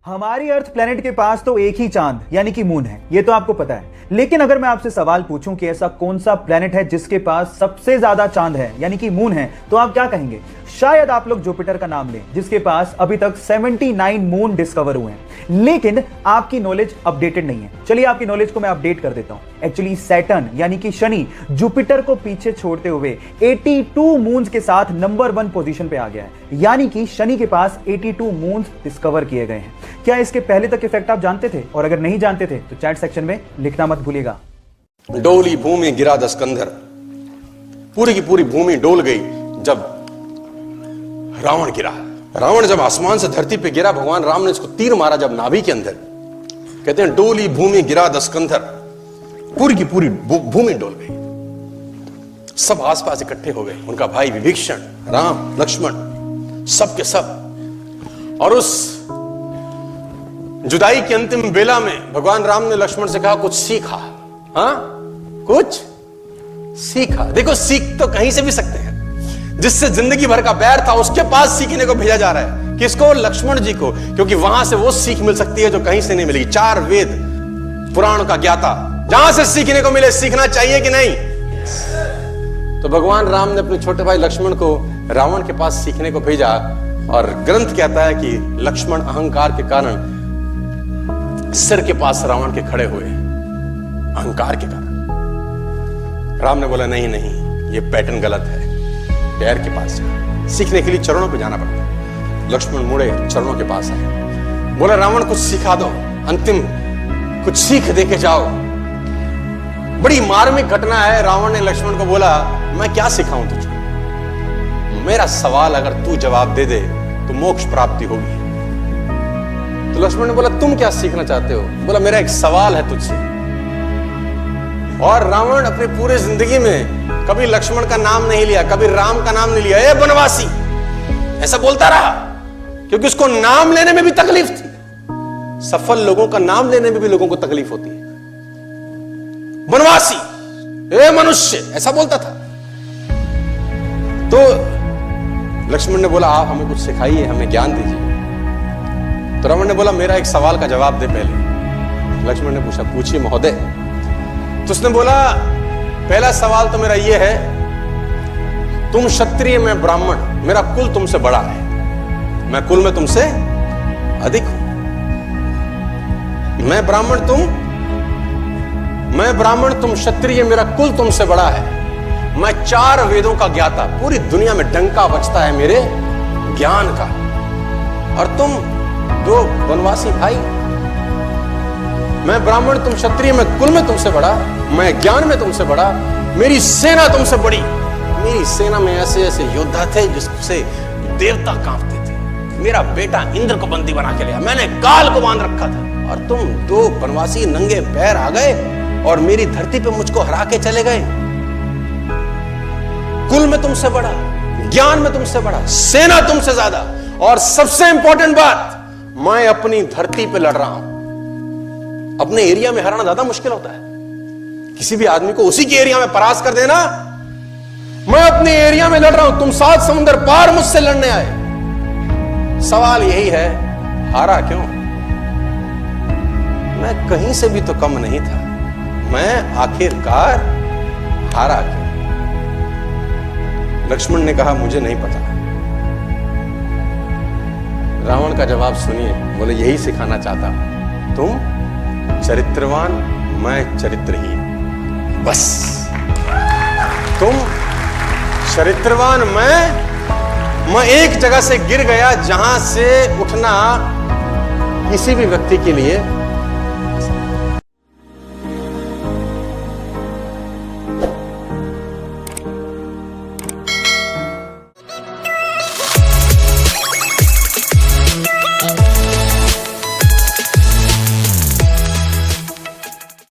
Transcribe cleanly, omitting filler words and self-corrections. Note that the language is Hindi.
हमारी अर्थ प्लेनेट के पास तो एक ही चांद यानी कि मून है, ये तो आपको पता है। लेकिन अगर मैं आपसे सवाल पूछूं कि ऐसा कौन सा प्लेनेट है जिसके पास सबसे ज्यादा चांद है यानी कि मून है, तो आप क्या कहेंगे? शायद आप लोग जुपिटर का नाम लें, जिसके पास अभी तक 79 मून डिस्कवर हुए हैं। लेकिन आपकी नॉलेज अपडेटेड नहीं है। चलिए आपकी नॉलेज को मैं अपडेट कर देता हूं। एक्चुअली सैटर्न यानी कि शनि जुपिटर को पीछे छोड़ते हुए 82 मून्स के साथ नंबर 1 पोजीशन पे आ गया है। यानी कि शनि के पास 82 मून्स डिस्कवर किए गए हैं। क्या इसके पहले तक इफेक्ट आप जानते थे? और अगर नहीं जानते थे तो चैट सेक्शन में लिखना मत भूलिएगा। डोली भूमि गिरा दस्कंधर, पूरी की पूरी भूमि डोल गई जब रावण गिरा। रावण जब आसमान से धरती पे गिरा, भगवान राम ने इसको तीर मारा जब नाभि के अंदर। कहते हैं डोली भूमि गिरा दस्कंधर, पूरी की पूरी भूमि डोल गई। सब आसपास इकट्ठे हो गए, उनका भाई विभीषण, राम, लक्ष्मण, सब के सब। और उस जुदाई की अंतिम बेला में भगवान राम ने लक्ष्मण से कहा कुछ सीखा। हाँ, कुछ सीखा। देखो, सीख तो कहीं से भी सकते हैं। जिससे जिंदगी भर का बैर था उसके पास सीखने को भेजा जा रहा है। किसको? लक्ष्मण जी को, क्योंकि वहां से वो सीख मिल सकती है जो कहीं से नहीं मिलेगी। 4 वेद पुराण का ज्ञाता, जहां से सीखने को मिले, सीखना चाहिए कि नहीं? तो भगवान राम ने अपने छोटे भाई लक्ष्मण को रावण के पास सीखने को भेजा। और ग्रंथ कहता है कि लक्ष्मण अहंकार के कारण सिर के पास रावण के खड़े हुए, अहंकार के कारण। राम ने बोला नहीं नहीं, ये पैटर्न गलत है, पैर के पास जा। सीखने के लिए चरणों पे जाना पड़ता है। लक्ष्मण मुड़े, चरणों के पास आए, बोला रावण कुछ सिखा दो, अंतिम कुछ सीख दे के जाओ। बड़ी मार्मिक घटना है। रावण ने लक्ष्मण को बोला मैं क्या सिखाऊं तुझको? मेरा सवाल अगर तू जवाब दे दे तो मोक्ष प्राप्ति होगी। तो लक्ष्मण ने बोला तुम क्या सीखना चाहते हो? बोला मेरा एक सवाल है तुझसे। और रावण अपनी पूरी जिंदगी में कभी लक्ष्मण का नाम नहीं लिया, कभी राम का नाम नहीं लिया। ए बनवासी, ऐसा बोलता रहा, क्योंकि उसको नाम लेने में भी तकलीफ थी। सफल लोगों का नाम लेने में भी लोगों को तकलीफ होती है। बनवासी, ए मनुष्य, ऐसा बोलता था। तो लक्ष्मण ने बोला आप हमें कुछ सिखाइए, हमें ज्ञान दीजिए। तो रावण ने बोला मेरा एक सवाल का जवाब दे पहले। लक्ष्मण ने पूछा पूछिए महोदय। तो उसने बोला पहला सवाल तो मेरा यह है, तुम क्षत्रिय, मैं ब्राह्मण, मेरा कुल तुमसे बड़ा है, मैं कुल में तुमसे अधिक हूं। मैं ब्राह्मण तुम क्षत्रिय, मेरा कुल तुमसे बड़ा है। मैं 4 वेदों का ज्ञाता, पूरी दुनिया में डंका बजता है मेरे ज्ञान का। और तुम 2 वनवासी भाई, मैं ब्राह्मण तुम क्षत्रिय, मैं कुल में तुमसे बड़ा, मैं ज्ञान में तुमसे बड़ा, मेरी सेना तुमसे बड़ी। मेरी सेना में ऐसे ऐसे योद्धा थे जिससे देवता कांपते थे। मेरा बेटा इंद्र को बंदी बना के लिया, मैंने काल को बांध रखा था। और तुम 2 वनवासी नंगे पैर आ गए और मेरी धरती पे मुझको हरा के चले गए। कुल में तुमसे बड़ा, ज्ञान में तुमसे बड़ा, सेना तुमसे ज्यादा, और सबसे इंपॉर्टेंट बात, मैं अपनी धरती पे लड़ रहा हूं। अपने एरिया में हराना ज्यादा मुश्किल होता है। किसी भी आदमी को उसी के एरिया में परास्त कर देना। मैं अपने एरिया में लड़ रहा हूं, तुम 7 समुद्र पार मुझसे लड़ने आए। सवाल यही है, हारा क्यों? मैं कहीं से भी तो कम नहीं था, मैं आखिरकार हारा क्यों? लक्ष्मण ने कहा मुझे नहीं पता। रावण का जवाब सुनिए। बोले यही सिखाना चाहता हूं, तुम चरित्रवान, मैं चरित्रहीन। बस तुम चरित्रवान, मैं एक जगह से गिर गया जहां से उठना किसी भी व्यक्ति के लिए